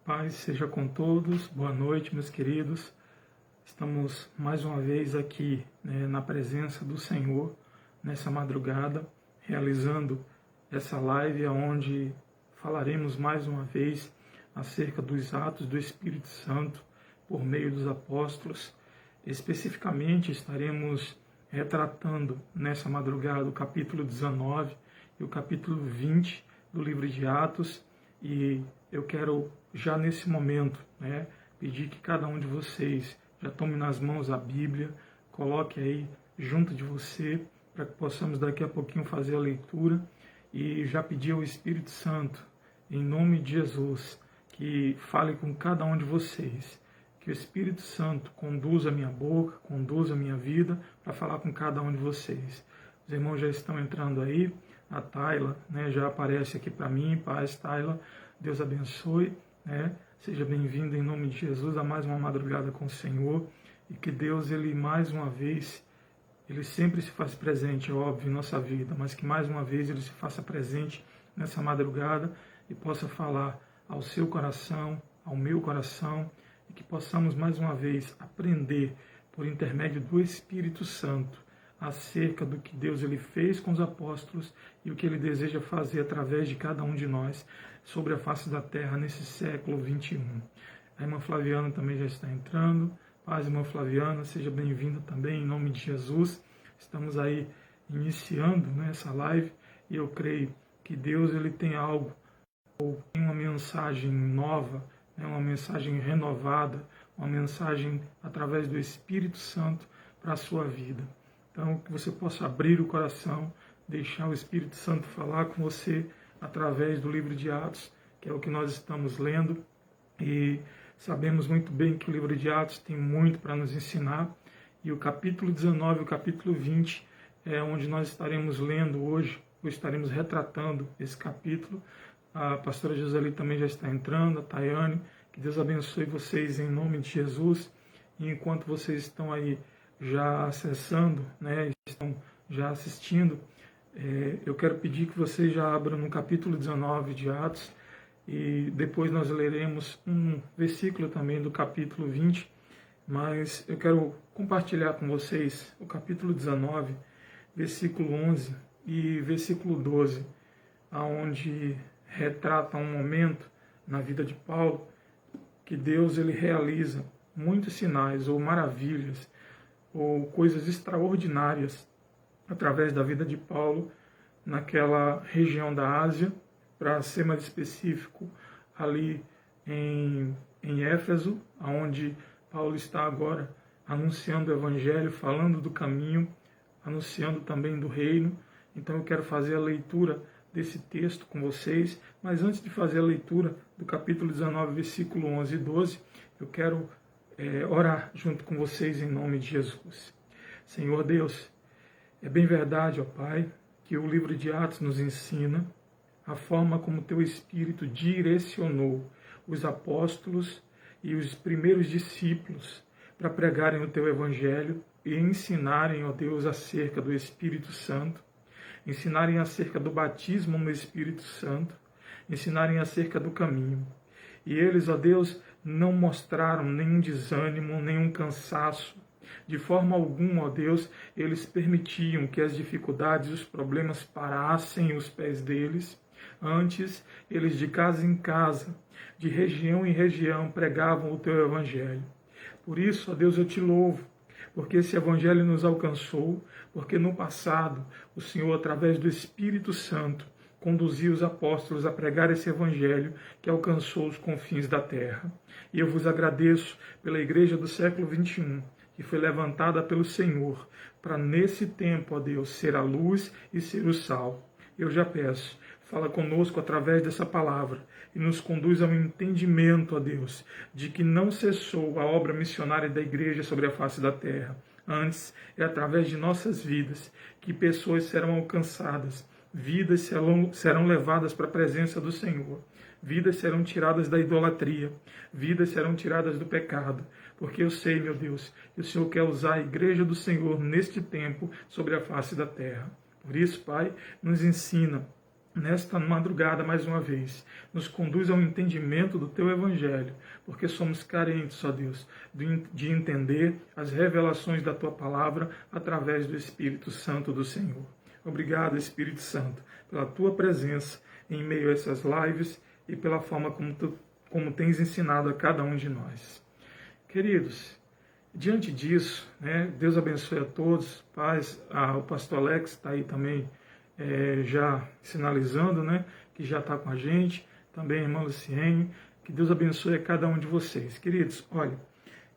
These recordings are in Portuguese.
Paz seja com todos, boa noite, meus queridos. Estamos mais uma vez aqui, na presença do Senhor, nessa madrugada, realizando essa live onde falaremos mais uma vez acerca dos atos do Espírito Santo por meio dos apóstolos. Especificamente estaremos retratando nessa madrugada o capítulo 19 e o capítulo 20 do livro de Atos, e eu quero já nesse momento pedir que cada um de vocês já tome nas mãos a Bíblia, coloque aí junto de você, para que possamos daqui a pouquinho fazer a leitura, e já pedir ao Espírito Santo, em nome de Jesus, que fale com cada um de vocês, que o Espírito Santo conduza a minha boca, conduza a minha vida, para falar com cada um de vocês. Os irmãos já estão entrando aí, a Tayla já aparece aqui para mim. Paz, Tayla, Deus abençoe, seja bem-vindo em nome de Jesus a mais uma madrugada com o Senhor, e que Deus, Ele mais uma vez, Ele sempre se faz presente, é óbvio, em nossa vida, mas que mais uma vez Ele se faça presente nessa madrugada e possa falar ao seu coração, ao meu coração, e que possamos mais uma vez aprender por intermédio do Espírito Santo acerca do que Deus ele fez com os apóstolos e o que ele deseja fazer através de cada um de nós sobre a face da terra nesse século 21. A irmã Flaviana também já está entrando. Paz, irmã Flaviana, seja bem-vinda também em nome de Jesus. Estamos aí iniciando essa live e eu creio que Deus ele tem algo, ou tem uma mensagem nova, uma mensagem renovada, uma mensagem através do Espírito Santo para a sua vida. Então, que você possa abrir o coração, deixar o Espírito Santo falar com você através do livro de Atos, que é o que nós estamos lendo. E sabemos muito bem que o livro de Atos tem muito para nos ensinar. E o capítulo 19 e o capítulo 20 é onde nós estaremos lendo hoje, ou estaremos retratando esse capítulo. A pastora Joseli também já está entrando, a Tayane. Que Deus abençoe vocês em nome de Jesus. E enquanto vocês estão aí já acessando, estão já assistindo, eu quero pedir que vocês já abram no capítulo 19 de Atos, e depois nós leremos um versículo também do capítulo 20, mas eu quero compartilhar com vocês o capítulo 19, versículo 11 e versículo 12, onde retrata um momento na vida de Paulo que Deus ele realiza muitos sinais ou maravilhas ou coisas extraordinárias através da vida de Paulo naquela região da Ásia, para ser mais específico, ali em Éfeso, onde Paulo está agora anunciando o Evangelho, falando do caminho, anunciando também do reino. Então eu quero fazer a leitura desse texto com vocês, mas antes de fazer a leitura do capítulo 19, versículo 11 e 12, eu quero orar junto com vocês em nome de Jesus. Senhor Deus, é bem verdade, ó Pai, que o livro de Atos nos ensina a forma como Teu Espírito direcionou os apóstolos e os primeiros discípulos para pregarem o Teu Evangelho e ensinarem, ó Deus, acerca do Espírito Santo, ensinarem acerca do batismo no Espírito Santo, ensinarem acerca do caminho. E eles, ó Deus, não mostraram nenhum desânimo, nenhum cansaço. De forma alguma, ó Deus, eles permitiam que as dificuldades e os problemas parassem os pés deles. Antes, eles de casa em casa, de região em região, pregavam o Teu Evangelho. Por isso, ó Deus, eu Te louvo, porque esse Evangelho nos alcançou, porque no passado o Senhor, através do Espírito Santo, conduziu os apóstolos a pregar esse Evangelho que alcançou os confins da terra. E eu vos agradeço pela igreja do século 21, que foi levantada pelo Senhor, para nesse tempo, ó Deus, ser a luz e ser o sal. Eu já peço, fala conosco através dessa palavra e nos conduz ao entendimento, ó Deus, de que não cessou a obra missionária da igreja sobre a face da terra. Antes, é através de nossas vidas que pessoas serão alcançadas, vidas serão levadas para a presença do Senhor, vidas serão tiradas da idolatria, vidas serão tiradas do pecado, porque eu sei, meu Deus, que o Senhor quer usar a igreja do Senhor neste tempo sobre a face da terra. Por isso, Pai, nos ensina nesta madrugada mais uma vez. Nos conduz ao entendimento do Teu Evangelho, porque somos carentes, ó Deus, de entender as revelações da Tua Palavra através do Espírito Santo do Senhor. Obrigado, Espírito Santo, pela Tua presença em meio a essas lives e pela forma como tens ensinado a cada um de nós. Queridos, diante disso, Deus abençoe a todos. Paz, o pastor Alex está aí também, já sinalizando, que já está com a gente. Também a irmã Luciene. Que Deus abençoe a cada um de vocês. Queridos, olha,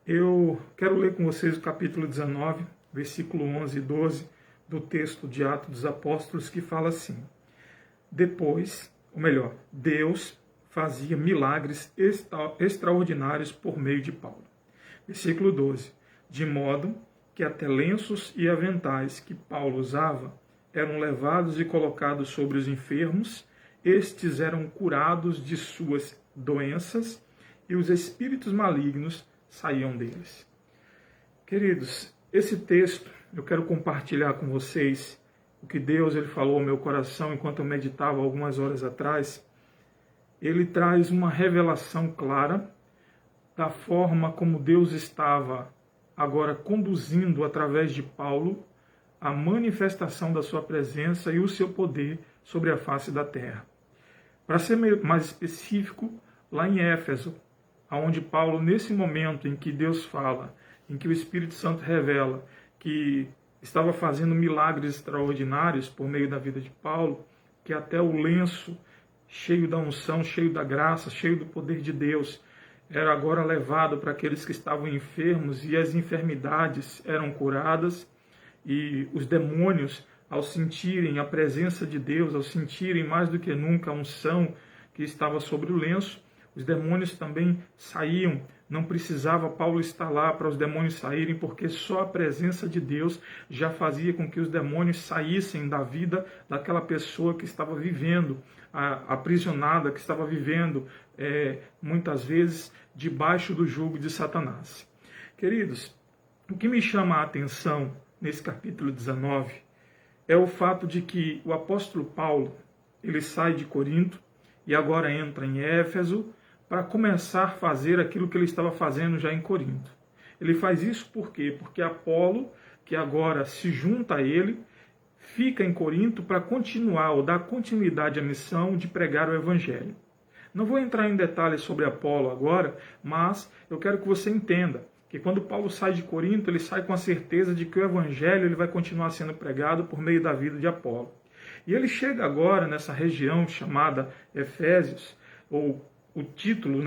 eu quero ler com vocês o capítulo 19, versículo 11 e 12, do texto de Atos dos Apóstolos, que fala assim: depois, ou melhor, Deus fazia milagres extraordinários por meio de Paulo. Versículo 12. De modo que até lenços e aventais que Paulo usava eram levados e colocados sobre os enfermos, estes eram curados de suas doenças e os espíritos malignos saíam deles. Queridos, esse texto eu quero compartilhar com vocês o que Deus falou ao meu coração enquanto eu meditava algumas horas atrás. Ele traz uma revelação clara da forma como Deus estava agora conduzindo através de Paulo a manifestação da sua presença e o seu poder sobre a face da terra. Para ser mais específico, lá em Éfeso, onde Paulo, nesse momento em que Deus fala, em que o Espírito Santo revela que estava fazendo milagres extraordinários por meio da vida de Paulo, que até o lenço cheio da unção, cheio da graça, cheio do poder de Deus, era agora levado para aqueles que estavam enfermos e as enfermidades eram curadas, e os demônios, ao sentirem a presença de Deus, ao sentirem mais do que nunca a unção que estava sobre o lenço, os demônios também saíam. Não precisava Paulo estar lá para os demônios saírem, porque só a presença de Deus já fazia com que os demônios saíssem da vida daquela pessoa que estava vivendo, aprisionada, que estava vivendo, muitas vezes, debaixo do jugo de Satanás. Queridos, o que me chama a atenção nesse capítulo 19 é o fato de que o apóstolo Paulo, ele sai de Corinto e agora entra em Éfeso para começar a fazer aquilo que ele estava fazendo já em Corinto. Ele faz isso por quê? Porque Apolo, que agora se junta a ele, fica em Corinto para continuar ou dar continuidade à missão de pregar o Evangelho. Não vou entrar em detalhes sobre Apolo agora, mas eu quero que você entenda que quando Paulo sai de Corinto, ele sai com a certeza de que o Evangelho ele vai continuar sendo pregado por meio da vida de Apolo. E ele chega agora nessa região chamada Efésios, ou o título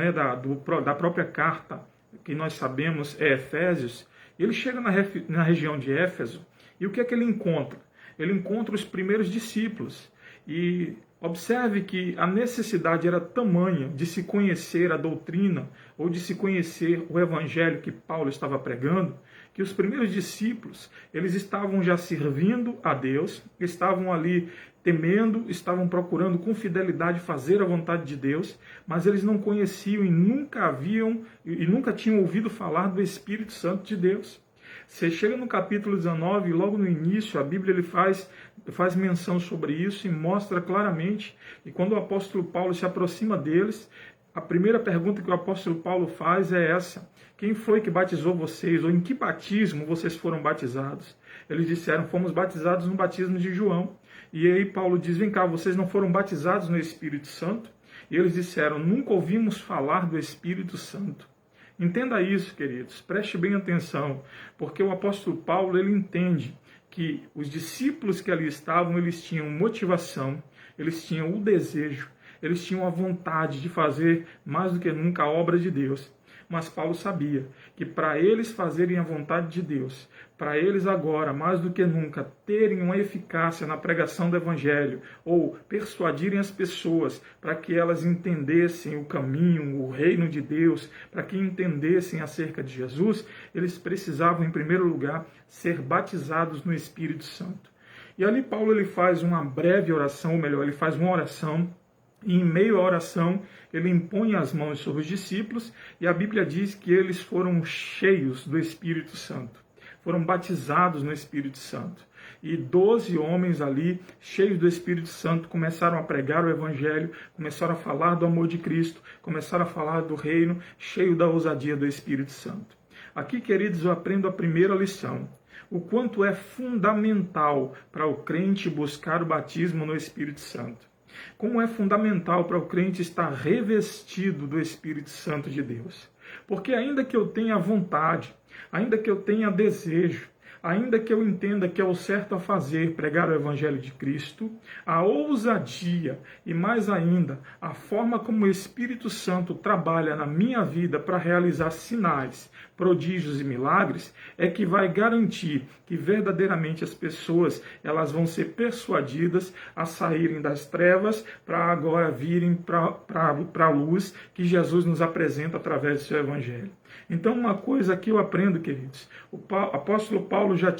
da própria carta que nós sabemos é Efésios. Ele chega na região de Éfeso e o que é que ele encontra? Ele encontra os primeiros discípulos. E observe que a necessidade era tamanha de se conhecer a doutrina ou de se conhecer o evangelho que Paulo estava pregando, que os primeiros discípulos, eles estavam já servindo a Deus, estavam ali temendo, estavam procurando com fidelidade fazer a vontade de Deus, mas eles não conheciam e nunca tinham ouvido falar do Espírito Santo de Deus. Você chega no capítulo 19, logo no início, a Bíblia ele faz menção sobre isso e mostra claramente que quando o apóstolo Paulo se aproxima deles, a primeira pergunta que o apóstolo Paulo faz é essa: quem foi que batizou vocês? Ou em que batismo vocês foram batizados? Eles disseram: fomos batizados no batismo de João. E aí Paulo diz: vem cá, vocês não foram batizados no Espírito Santo? E eles disseram: nunca ouvimos falar do Espírito Santo. Entenda isso, queridos, preste bem atenção, porque o apóstolo Paulo ele entende que os discípulos que ali estavam, eles tinham motivação, eles tinham o desejo, eles tinham a vontade de fazer mais do que nunca a obra de Deus. Mas Paulo sabia que para eles fazerem a vontade de Deus, para eles agora, mais do que nunca, terem uma eficácia na pregação do Evangelho, ou persuadirem as pessoas para que elas entendessem o caminho, o reino de Deus, para que entendessem acerca de Jesus, eles precisavam, em primeiro lugar, ser batizados no Espírito Santo. E ali Paulo ele faz uma breve oração, ou melhor, ele faz uma oração. E em meio à oração, ele impõe as mãos sobre os discípulos e a Bíblia diz que eles foram cheios do Espírito Santo. foram batizados no Espírito Santo. E 12 homens ali, cheios do Espírito Santo, começaram a pregar o Evangelho, começaram a falar do amor de Cristo, começaram a falar do reino, cheio da ousadia do Espírito Santo. Aqui, queridos, eu aprendo a primeira lição. O quanto é fundamental para o crente buscar o batismo no Espírito Santo. Como é fundamental para o crente estar revestido do Espírito Santo de Deus. Porque ainda que eu tenha vontade, ainda que eu tenha desejo, ainda que eu entenda que é o certo a fazer, pregar o Evangelho de Cristo, a ousadia e mais ainda, a forma como o Espírito Santo trabalha na minha vida para realizar sinais, prodígios e milagres, é que vai garantir que verdadeiramente as pessoas elas vão ser persuadidas a saírem das trevas para agora virem para a luz que Jesus nos apresenta através do seu Evangelho. Então, uma coisa que eu aprendo, queridos, o apóstolo Paulo já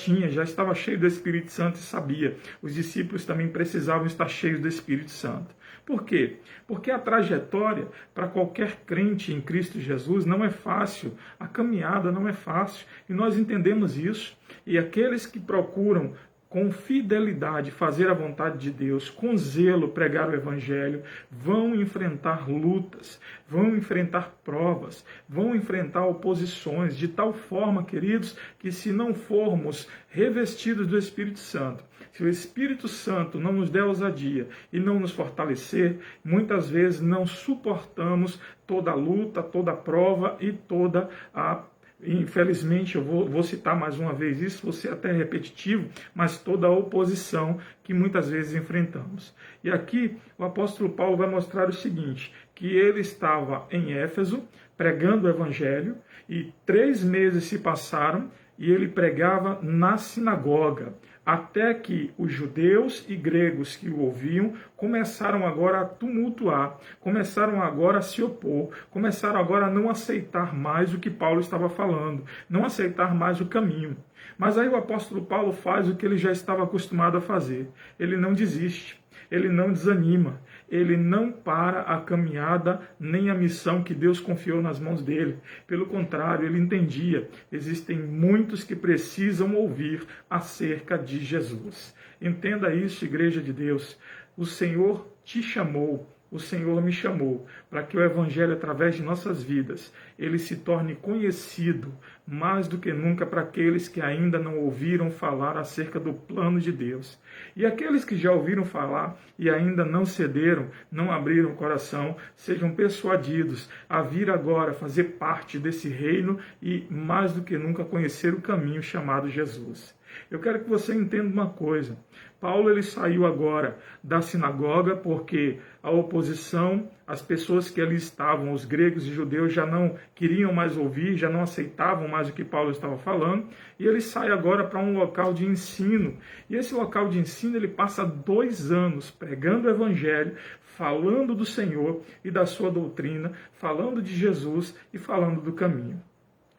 estava cheio do Espírito Santo e sabia. Os discípulos também precisavam estar cheios do Espírito Santo. Por quê? Porque a trajetória para qualquer crente em Cristo Jesus não é fácil, a caminhada não é fácil, e nós entendemos isso. E aqueles que procuram com fidelidade fazer a vontade de Deus, com zelo pregar o Evangelho, vão enfrentar lutas, vão enfrentar provas, vão enfrentar oposições, de tal forma, queridos, que se não formos revestidos do Espírito Santo, se o Espírito Santo não nos der ousadia e não nos fortalecer, muitas vezes não suportamos toda a luta, toda a prova e toda a infelizmente, eu vou citar mais uma vez isso, vou ser até repetitivo, mas toda a oposição que muitas vezes enfrentamos. E aqui o apóstolo Paulo vai mostrar o seguinte, que ele estava em Éfeso, pregando o Evangelho, e 3 meses se passaram, e ele pregava na sinagoga, até que os judeus e gregos que o ouviam começaram agora a tumultuar, começaram agora a se opor, começaram agora a não aceitar mais o que Paulo estava falando, não aceitar mais o caminho. Mas aí o apóstolo Paulo faz o que ele já estava acostumado a fazer. Ele não desiste, ele não desanima, ele não para a caminhada nem a missão que Deus confiou nas mãos dele. Pelo contrário, ele entendia, existem muitos que precisam ouvir acerca de Jesus. Entenda isso, Igreja de Deus. O Senhor te chamou, o Senhor me chamou, para que o Evangelho, através de nossas vidas, ele se torne conhecido mais do que nunca para aqueles que ainda não ouviram falar acerca do plano de Deus. E aqueles que já ouviram falar e ainda não cederam, não abriram o coração, sejam persuadidos a vir agora fazer parte desse reino e, mais do que nunca, conhecer o caminho chamado Jesus. Eu quero que você entenda uma coisa. Paulo ele saiu agora da sinagoga porque a oposição, as pessoas que ali estavam, os gregos e judeus, já não queriam mais ouvir, já não aceitavam mais o que Paulo estava falando, e ele sai agora para um local de ensino. E esse local de ensino ele passa 2 anos pregando o Evangelho, falando do Senhor e da sua doutrina, falando de Jesus e falando do caminho.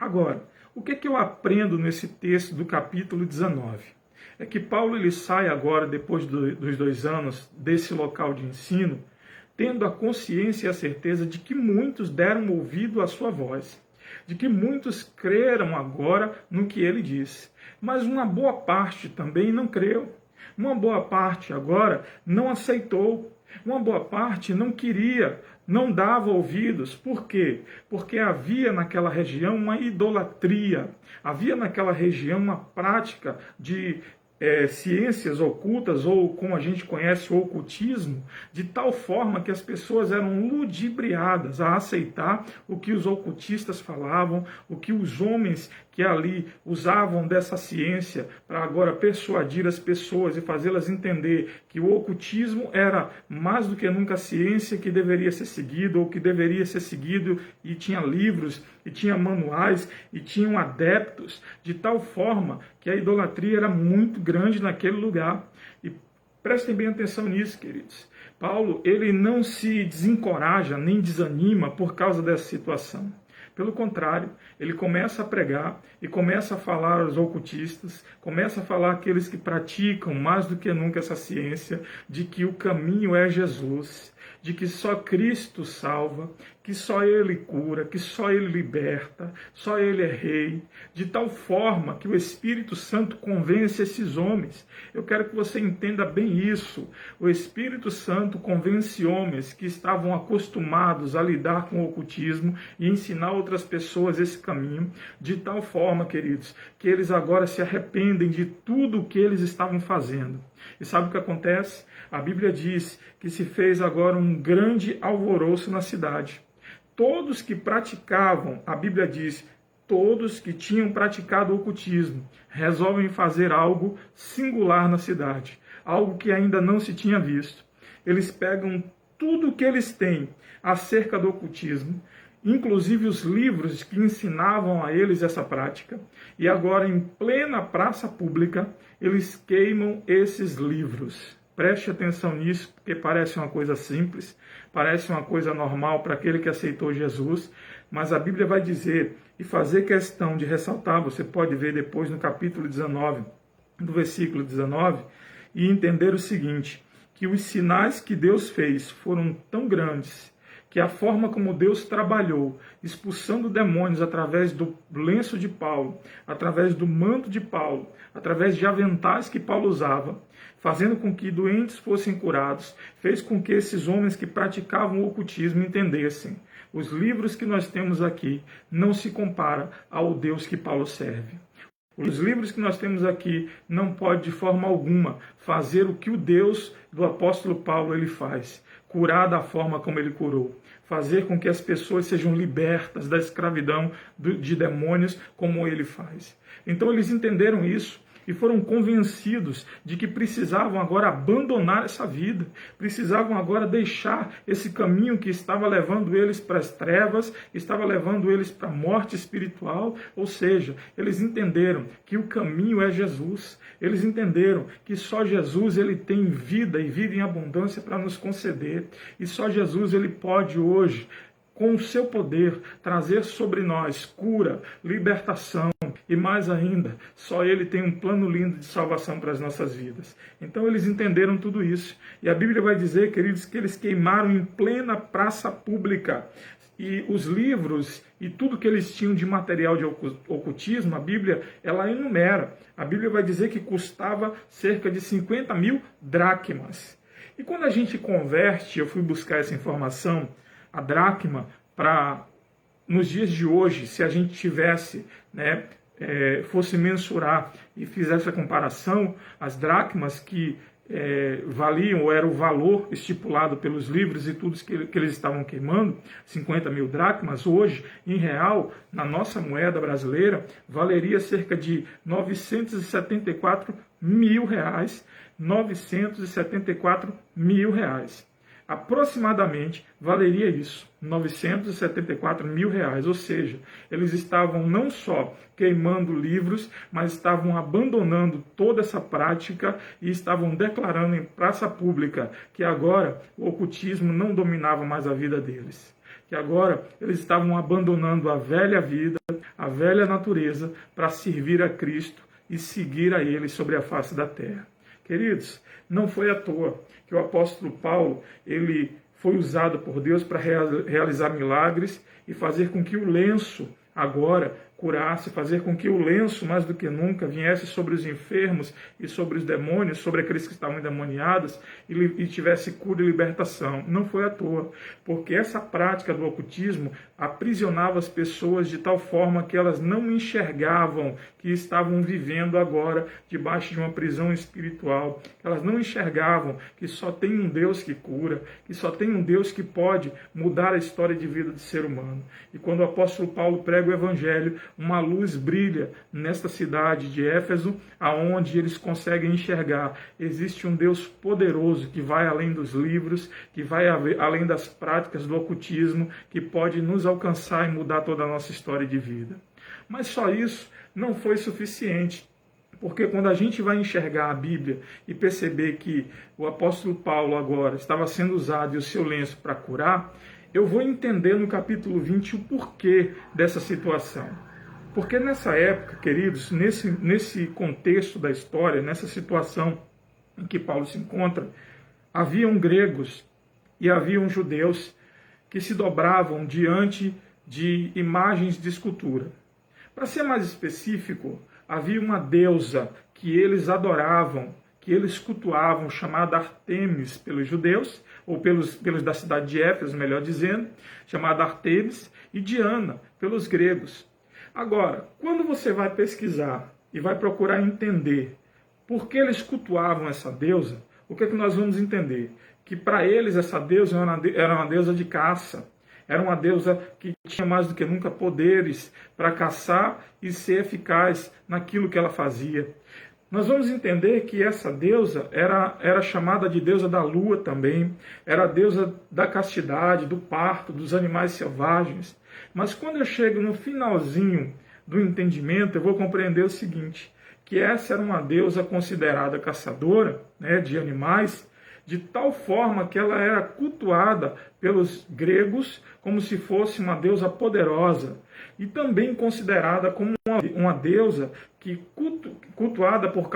Agora, o que eu aprendo nesse texto do capítulo 19? É que Paulo ele sai agora, depois dos 2 anos desse local de ensino, tendo a consciência e a certeza de que muitos deram ouvido à sua voz, de que muitos creram agora no que ele disse, mas uma boa parte também não creu, uma boa parte agora não aceitou, uma boa parte não queria, não dava ouvidos. Por quê? Porque havia naquela região uma idolatria, havia naquela região uma prática de ciências ocultas, ou como a gente conhece o ocultismo, de tal forma que as pessoas eram ludibriadas a aceitar o que os ocultistas falavam, o que os homens que ali usavam dessa ciência para agora persuadir as pessoas e fazê-las entender que o ocultismo era mais do que nunca a ciência que deveria ser seguida, ou que deveria ser seguido, e tinha livros, e tinha manuais, e tinham adeptos, de tal forma que a idolatria era muito grande naquele lugar. E prestem bem atenção nisso, queridos. Paulo, ele não se desencoraja, nem desanima por causa dessa situação. Pelo contrário, ele começa a pregar e começa a falar aos ocultistas, começa a falar àqueles que praticam mais do que nunca essa ciência, de que o caminho é Jesus, de que só Cristo salva, que só Ele cura, que só Ele liberta, só Ele é Rei, de tal forma que o Espírito Santo convence esses homens. Eu quero que você entenda bem isso. O Espírito Santo convence homens que estavam acostumados a lidar com o ocultismo e ensinar outras pessoas esse caminho, de tal forma, queridos, que eles agora se arrependem de tudo o que eles estavam fazendo. E sabe o que acontece? A Bíblia diz que se fez agora um grande alvoroço na cidade. Todos que praticavam, a Bíblia diz, todos que tinham praticado o ocultismo, resolvem fazer algo singular na cidade, algo que ainda não se tinha visto. Eles pegam tudo o que eles têm acerca do ocultismo, inclusive os livros que ensinavam a eles essa prática, e agora, em plena praça pública, eles queimam esses livros. Preste atenção nisso, porque parece uma coisa simples, parece uma coisa normal para aquele que aceitou Jesus, mas a Bíblia vai dizer, e fazer questão de ressaltar, você pode ver depois no capítulo 19, do versículo 19, e entender o seguinte, que os sinais que Deus fez foram tão grandes, que a forma como Deus trabalhou, expulsando demônios através do lenço de Paulo, através do manto de Paulo, através de aventais que Paulo usava, fazendo com que doentes fossem curados, fez com que esses homens que praticavam o ocultismo entendessem. Os livros que nós temos aqui não se compara ao Deus que Paulo serve. Os livros que nós temos aqui não pode de forma alguma fazer o que o Deus do apóstolo Paulo ele faz, curar da forma como ele curou, fazer com que as pessoas sejam libertas da escravidão de demônios como ele faz. Então eles entenderam isso e foram convencidos de que precisavam agora abandonar essa vida, precisavam agora deixar esse caminho que estava levando eles para as trevas, estava levando eles para a morte espiritual, ou seja, eles entenderam que o caminho é Jesus, eles entenderam que só Jesus ele tem vida e vida em abundância para nos conceder, e só Jesus ele pode hoje, com o seu poder, trazer sobre nós cura, libertação e mais ainda, só Ele tem um plano lindo de salvação para as nossas vidas. Então eles entenderam tudo isso. E a Bíblia vai dizer, queridos, que eles queimaram em plena praça pública. E os livros e tudo que eles tinham de material de ocultismo, a Bíblia, ela enumera. A Bíblia vai dizer que custava cerca de 50 mil dracmas. E quando a gente converte, eu fui buscar essa informação, a dracma, para nos dias de hoje, se a gente tivesse, fosse mensurar e fizesse a comparação, as dracmas que valiam, ou era o valor estipulado pelos livros e tudo que eles estavam queimando, 50 mil dracmas, hoje, em real, na nossa moeda brasileira, valeria cerca de 974 mil reais, 974 mil reais. Aproximadamente valeria isso, 974 mil reais, ou seja, eles estavam não só queimando livros, mas estavam abandonando toda essa prática e estavam declarando em praça pública que agora o ocultismo não dominava mais a vida deles, que agora eles estavam abandonando a velha vida, a velha natureza, para servir a Cristo e seguir a Ele sobre a face da terra. Queridos, não foi à toa que o apóstolo Paulo ele foi usado por Deus para realizar milagres e fazer com que o lenço agora curasse, fazer com que o lenço, mais do que nunca, viesse sobre os enfermos e sobre os demônios, sobre aqueles que estavam endemoniados, e tivesse cura e libertação. Não foi à toa, porque essa prática do ocultismo aprisionava as pessoas de tal forma que elas não enxergavam que estavam vivendo agora debaixo de uma prisão espiritual, que elas não enxergavam que só tem um Deus que cura, que só tem um Deus que pode mudar a história de vida do ser humano. E quando o apóstolo Paulo prega o evangelho, uma luz brilha nesta cidade de Éfeso, aonde eles conseguem enxergar. Existe um Deus poderoso que vai além dos livros, que vai além das práticas do ocultismo, que pode nos alcançar e mudar toda a nossa história de vida. Mas só isso não foi suficiente. Porque quando a gente vai enxergar a Bíblia e perceber que o apóstolo Paulo agora estava sendo usado e o seu lenço para curar, eu vou entender no capítulo 20 o porquê dessa situação. Porque nessa época, queridos, nesse contexto da história, nessa situação em que Paulo se encontra, haviam gregos e haviam judeus que se dobravam diante de imagens de escultura. Para ser mais específico, havia uma deusa que eles adoravam, que eles cultuavam, chamada Artemis pelos judeus, ou pelos da cidade de Éfeso, melhor dizendo, chamada Artemis, e Diana pelos gregos. Agora, quando você vai pesquisar e vai procurar entender por que eles cultuavam essa deusa, o que é que nós vamos entender? Que para eles essa deusa era uma deusa de caça, era uma deusa que tinha mais do que nunca poderes para caçar e ser eficaz naquilo que ela fazia. Nós vamos entender que essa deusa era chamada de deusa da lua também, era a deusa da castidade, do parto, dos animais selvagens. Mas quando eu chego no finalzinho do entendimento, eu vou compreender o seguinte, que essa era uma deusa considerada caçadora, né, de animais, de tal forma que ela era cultuada pelos gregos como se fosse uma deusa poderosa, e também considerada como uma deusa que cultuada por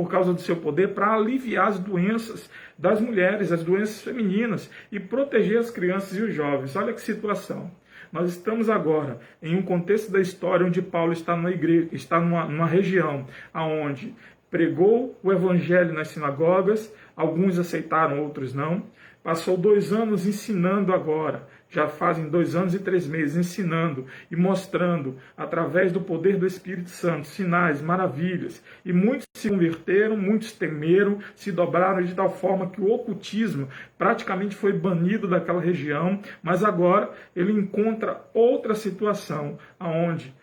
causa do seu poder para aliviar as doenças das mulheres, as doenças femininas, e proteger as crianças e os jovens. Olha que situação. Nós estamos agora em um contexto da história onde Paulo está numa igreja, está numa região onde pregou o evangelho nas sinagogas, alguns aceitaram, outros não. Passou 2 anos ensinando agora, já fazem 2 anos e 3 meses, ensinando e mostrando, através do poder do Espírito Santo, sinais, maravilhas. E muitos se converteram, muitos temeram, se dobraram de tal forma que o ocultismo praticamente foi banido daquela região, mas agora ele encontra outra situação, onde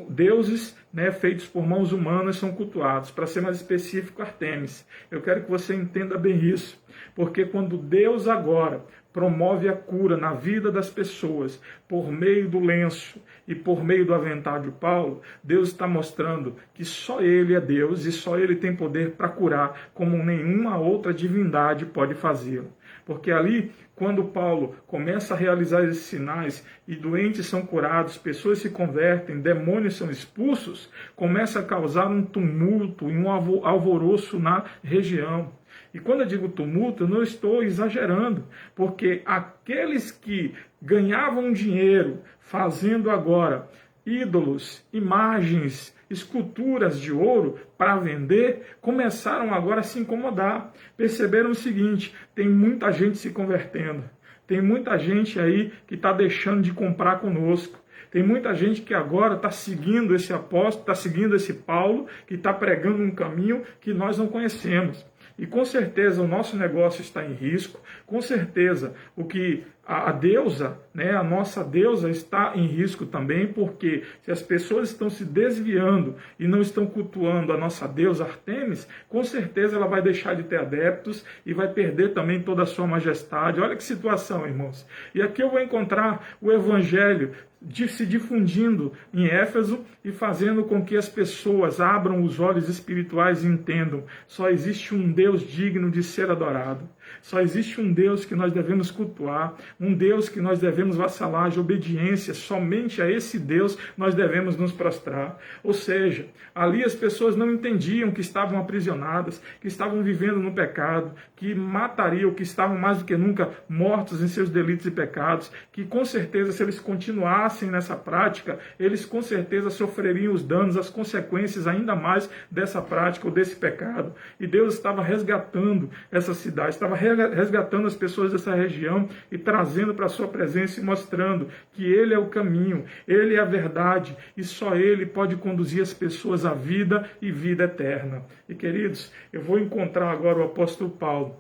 deuses, né, feitos por mãos humanas são cultuados. Para ser mais específico, Artemis. Eu quero que você entenda bem isso, porque quando Deus agora promove a cura na vida das pessoas por meio do lenço e por meio do avental de Paulo, Deus está mostrando que só Ele é Deus e só Ele tem poder para curar, como nenhuma outra divindade pode fazê-lo. Porque ali, quando Paulo começa a realizar esses sinais e doentes são curados, pessoas se convertem, demônios são expulsos, começa a causar um tumulto e um alvoroço na região. E quando eu digo tumulto, eu não estou exagerando, porque aqueles que ganhavam dinheiro fazendo agora ídolos, imagens, esculturas de ouro para vender, começaram agora a se incomodar. Perceberam o seguinte, tem muita gente se convertendo, tem muita gente aí que está deixando de comprar conosco, tem muita gente que agora está seguindo esse apóstolo, está seguindo esse Paulo, que está pregando um caminho que nós não conhecemos. E com certeza o nosso negócio está em risco, com certeza o que a deusa, né, a nossa deusa está em risco também, porque se as pessoas estão se desviando e não estão cultuando a nossa deusa Artemis, com certeza ela vai deixar de ter adeptos e vai perder também toda a sua majestade. Olha que situação, irmãos. E aqui eu vou encontrar o evangelho se difundindo em Éfeso e fazendo com que as pessoas abram os olhos espirituais e entendam: só existe um Deus digno de ser adorado. Só existe um Deus que nós devemos cultuar, um Deus que nós devemos vassalar de obediência, somente a esse Deus nós devemos nos prostrar. Ou seja, ali as pessoas não entendiam que estavam aprisionadas, que estavam vivendo no pecado, que matariam, que estavam mais do que nunca mortos em seus delitos e pecados, que com certeza se eles continuassem nessa prática, eles com certeza sofreriam os danos, as consequências ainda mais dessa prática ou desse pecado. E Deus estava resgatando essa cidade, estava resgatando as pessoas dessa região e trazendo para a sua presença e mostrando que Ele é o caminho, Ele é a verdade e só Ele pode conduzir as pessoas à vida e vida eterna. E queridos, eu vou encontrar agora o apóstolo Paulo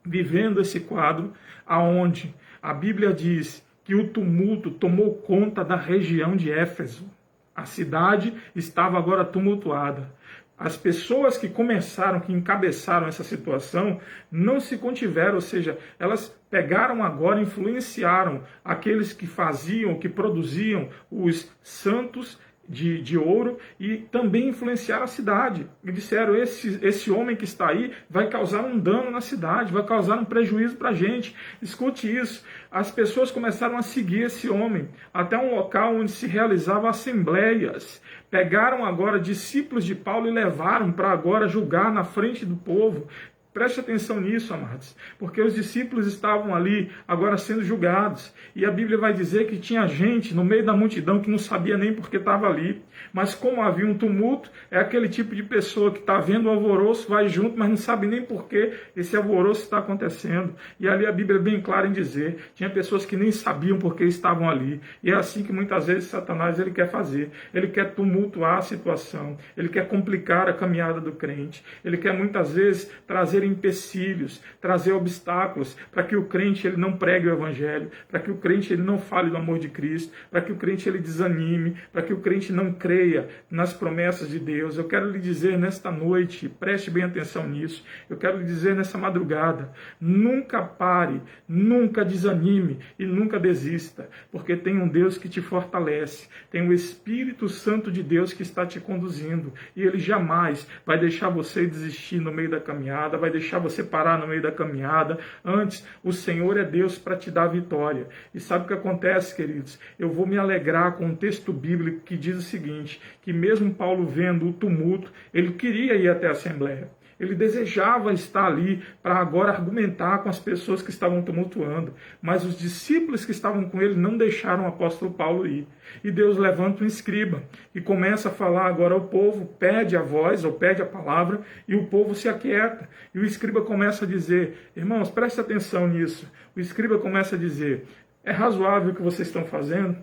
vivendo esse quadro aonde a Bíblia diz que o tumulto tomou conta da região de Éfeso. A cidade estava agora tumultuada. As pessoas que começaram, que encabeçaram essa situação, não se contiveram, ou seja, elas pegaram agora, influenciaram aqueles que faziam, que produziam os santos de ouro e também influenciaram a cidade. E disseram, esse homem que está aí vai causar um dano na cidade, vai causar um prejuízo para a gente. Escute isso. As pessoas começaram a seguir esse homem até um local onde se realizavam assembleias. Pegaram agora discípulos de Paulo e levaram para agora julgar na frente do povo. Preste atenção nisso, amados, porque os discípulos estavam ali agora sendo julgados, e a Bíblia vai dizer que tinha gente no meio da multidão que não sabia nem por que estava ali, mas como havia um tumulto, é aquele tipo de pessoa que está vendo o alvoroço, vai junto, mas não sabe nem por que esse alvoroço está acontecendo, e ali a Bíblia é bem clara em dizer, tinha pessoas que nem sabiam por que estavam ali, e é assim que muitas vezes Satanás ele quer fazer, ele quer tumultuar a situação, ele quer complicar a caminhada do crente, ele quer muitas vezes trazer empecilhos, trazer obstáculos para que o crente ele não pregue o evangelho, para que o crente ele não fale do amor de Cristo, para que o crente ele desanime, para que o crente não creia nas promessas de Deus. Eu quero lhe dizer nesta noite, preste bem atenção nisso, eu quero lhe dizer nessa madrugada, nunca pare, nunca desanime e nunca desista, porque tem um Deus que te fortalece, tem o Espírito Santo de Deus que está te conduzindo, e ele jamais vai deixar você desistir no meio da caminhada, vai deixar você parar no meio da caminhada. Antes, o Senhor é Deus para te dar vitória. E sabe o que acontece, queridos? Eu vou me alegrar com um texto bíblico que diz o seguinte, que mesmo Paulo vendo o tumulto, ele queria ir até a Assembleia. Ele desejava estar ali para agora argumentar com as pessoas que estavam tumultuando. Mas os discípulos que estavam com ele não deixaram o apóstolo Paulo ir. E Deus levanta um escriba e começa a falar agora ao povo, pede a voz ou pede a palavra, e o povo se aquieta. E o escriba começa a dizer, irmãos, preste atenção nisso. O escriba começa a dizer, é razoável o que vocês estão fazendo?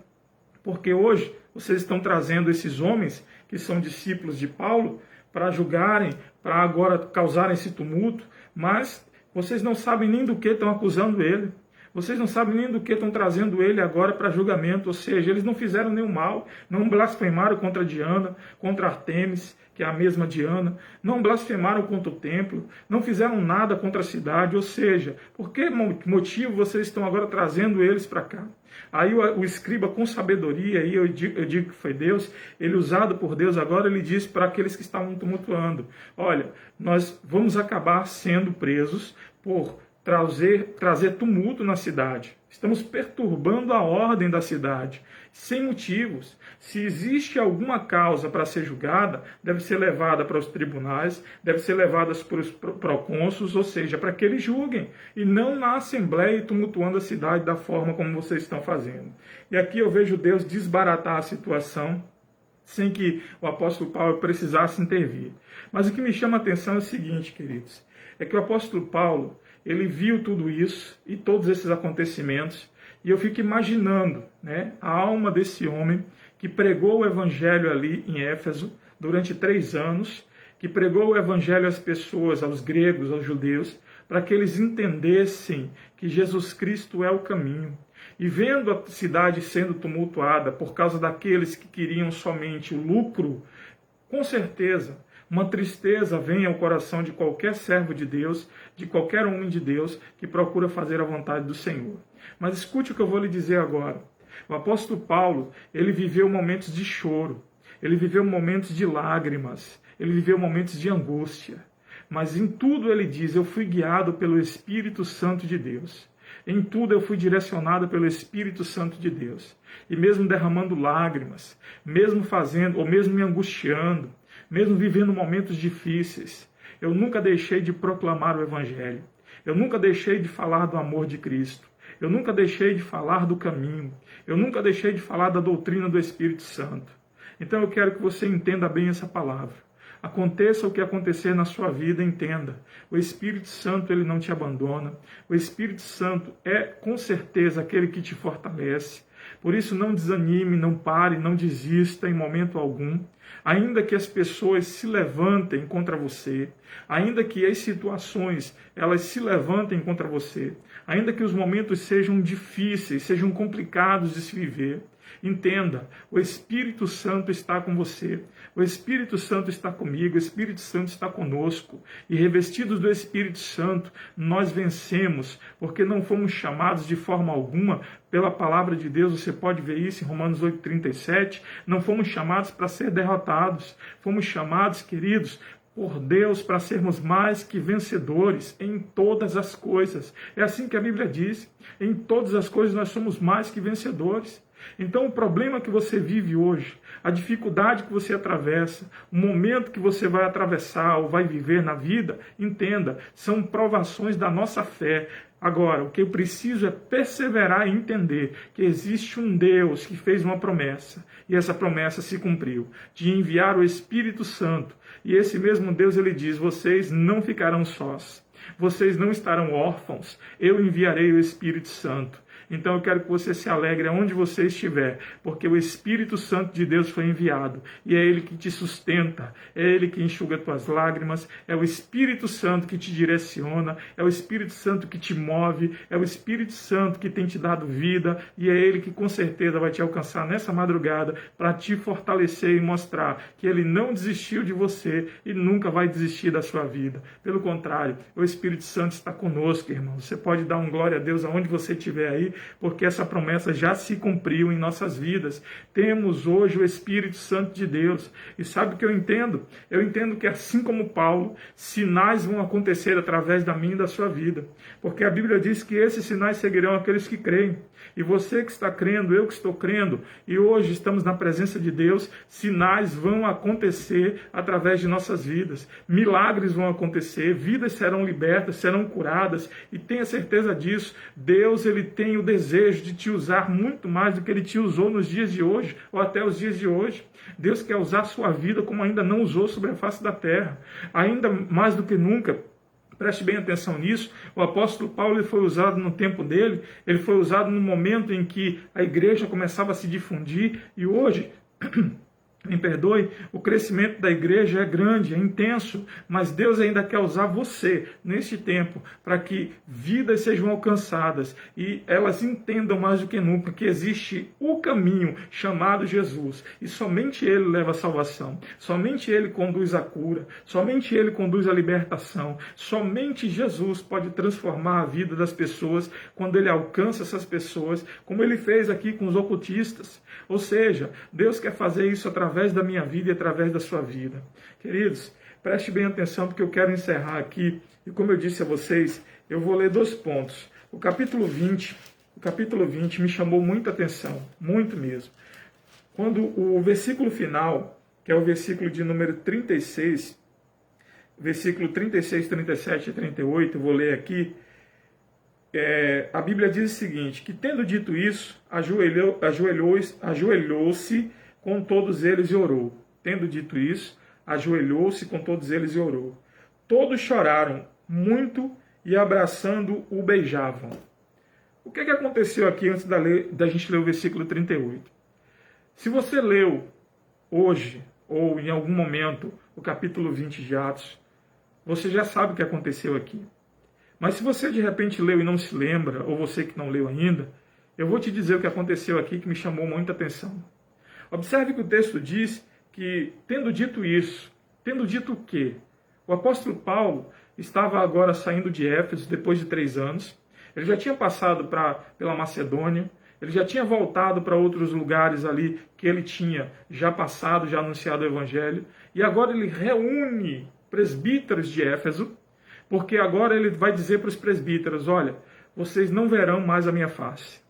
Porque hoje vocês estão trazendo esses homens que são discípulos de Paulo para julgarem, para agora causarem esse tumulto, mas vocês não sabem nem do que estão acusando ele. Vocês não sabem nem do que estão trazendo ele agora para julgamento, ou seja, eles não fizeram nenhum mal, não blasfemaram contra Diana, contra Artemis, que é a mesma Diana, não blasfemaram contra o templo, não fizeram nada contra a cidade, ou seja, por que motivo vocês estão agora trazendo eles para cá? Aí o escriba com sabedoria, aí eu digo que foi Deus, ele usado por Deus agora, ele diz para aqueles que estavam tumultuando, olha, nós vamos acabar sendo presos por trazer tumulto na cidade. Estamos perturbando a ordem da cidade, sem motivos. Se existe alguma causa para ser julgada, deve ser levada para os tribunais, deve ser levada para os procônsulos, ou seja, para que eles julguem, e não na assembleia e tumultuando a cidade da forma como vocês estão fazendo. E aqui eu vejo Deus desbaratar a situação, sem que o apóstolo Paulo precisasse intervir. Mas o que me chama a atenção é o seguinte, queridos, é que o apóstolo Paulo, ele viu tudo isso e todos esses acontecimentos, e eu fico imaginando, né, a alma desse homem que pregou o evangelho ali em Éfeso durante 3 anos, que pregou o evangelho às pessoas, aos gregos, aos judeus, para que eles entendessem que Jesus Cristo é o caminho. E vendo a cidade sendo tumultuada por causa daqueles que queriam somente o lucro, com certeza, uma tristeza vem ao coração de qualquer servo de Deus, de qualquer homem de Deus que procura fazer a vontade do Senhor. Mas escute o que eu vou lhe dizer agora. O apóstolo Paulo, ele viveu momentos de choro, ele viveu momentos de lágrimas, ele viveu momentos de angústia. Mas em tudo ele diz, eu fui guiado pelo Espírito Santo de Deus. Em tudo eu fui direcionado pelo Espírito Santo de Deus. E mesmo derramando lágrimas, mesmo fazendo, ou mesmo me angustiando, mesmo vivendo momentos difíceis, eu nunca deixei de proclamar o Evangelho. Eu nunca deixei de falar do amor de Cristo. Eu nunca deixei de falar do caminho. Eu nunca deixei de falar da doutrina do Espírito Santo. Então eu quero que você entenda bem essa palavra. Aconteça o que acontecer na sua vida, entenda. O Espírito Santo, ele não te abandona. O Espírito Santo é, com certeza, aquele que te fortalece. Por isso, não desanime, não pare, não desista em momento algum. Ainda que as pessoas se levantem contra você, ainda que as situações elas se levantem contra você, ainda que os momentos sejam difíceis, sejam complicados de se viver, entenda, o Espírito Santo está com você, o Espírito Santo está comigo, o Espírito Santo está conosco, e revestidos do Espírito Santo, nós vencemos, porque não fomos chamados de forma alguma pela palavra de Deus, você pode ver isso em Romanos 8,37, não fomos chamados para ser derrotados, fomos chamados, queridos, por Deus para sermos mais que vencedores em todas as coisas. É assim que a Bíblia diz, em todas as coisas nós somos mais que vencedores. Então o problema que você vive hoje, a dificuldade que você atravessa, o momento que você vai atravessar ou vai viver na vida, entenda, são provações da nossa fé. Agora, o que eu preciso é perseverar e entender que existe um Deus que fez uma promessa, e essa promessa se cumpriu, de enviar o Espírito Santo. E esse mesmo Deus, ele diz, vocês não ficarão sós, vocês não estarão órfãos, eu enviarei o Espírito Santo. Então eu quero que você se alegre aonde você estiver, porque o Espírito Santo de Deus foi enviado, e é Ele que te sustenta, é Ele que enxuga tuas lágrimas, é o Espírito Santo que te direciona, é o Espírito Santo que te move, é o Espírito Santo que tem te dado vida, e é Ele que com certeza vai te alcançar nessa madrugada para te fortalecer e mostrar que Ele não desistiu de você e nunca vai desistir da sua vida. Pelo contrário, o Espírito Santo está conosco, irmão. Você pode dar um glória a Deus aonde você estiver aí, porque essa promessa já se cumpriu em nossas vidas. Temos hoje o Espírito Santo de Deus. E sabe o que eu entendo? Eu entendo que assim como Paulo, sinais vão acontecer através da minha e da sua vida. Porque a Bíblia diz que esses sinais seguirão aqueles que creem. E você que está crendo, eu que estou crendo, e hoje estamos na presença de Deus, sinais vão acontecer através de nossas vidas. Milagres vão acontecer, vidas serão libertas, serão curadas, e tenha certeza disso. Deus, ele tem o desejo de te usar muito mais do que ele te usou nos dias de hoje, ou até os dias de hoje. Deus quer usar a sua vida como ainda não usou sobre a face da terra. Ainda mais do que nunca, preste bem atenção nisso, o apóstolo Paulo ele foi usado no tempo dele, ele foi usado no momento em que a igreja começava a se difundir, e hoje... Me perdoe, o crescimento da igreja é grande, é intenso, mas Deus ainda quer usar você neste tempo para que vidas sejam alcançadas e elas entendam mais do que nunca que existe o caminho chamado Jesus e somente Ele leva a salvação, somente Ele conduz a cura, somente Ele conduz a libertação, somente Jesus pode transformar a vida das pessoas quando Ele alcança essas pessoas, como Ele fez aqui com os ocultistas. Ou seja, Deus quer fazer isso através da minha vida e através da sua vida. Queridos, preste bem atenção porque eu quero encerrar aqui. E como eu disse a vocês, eu vou ler 2 pontos. O capítulo 20 me chamou muita atenção, muito mesmo. Quando o versículo final, que é o versículo de número 36, versículo 36, 37 e 38, eu vou ler aqui. A Bíblia diz o seguinte, que tendo dito isso, ajoelhou-se com todos eles e orou. Tendo dito isso, ajoelhou-se com todos eles e orou. Todos choraram muito e abraçando o beijavam. O que aconteceu aqui antes da gente ler o versículo 38? Se você leu hoje, ou em algum momento, o capítulo 20 de Atos, você já sabe o que aconteceu aqui. Mas se você de repente leu e não se lembra, ou você que não leu ainda, eu vou te dizer o que aconteceu aqui que me chamou muita atenção. Observe que o texto diz que, tendo dito isso, tendo dito o quê? O apóstolo Paulo estava agora saindo de Éfeso depois de 3 anos, ele já tinha passado pela Macedônia, ele já tinha voltado para outros lugares ali que ele tinha já passado, já anunciado o Evangelho, e agora ele reúne presbíteros de Éfeso, porque agora ele vai dizer para os presbíteros, olha, vocês não verão mais a minha face.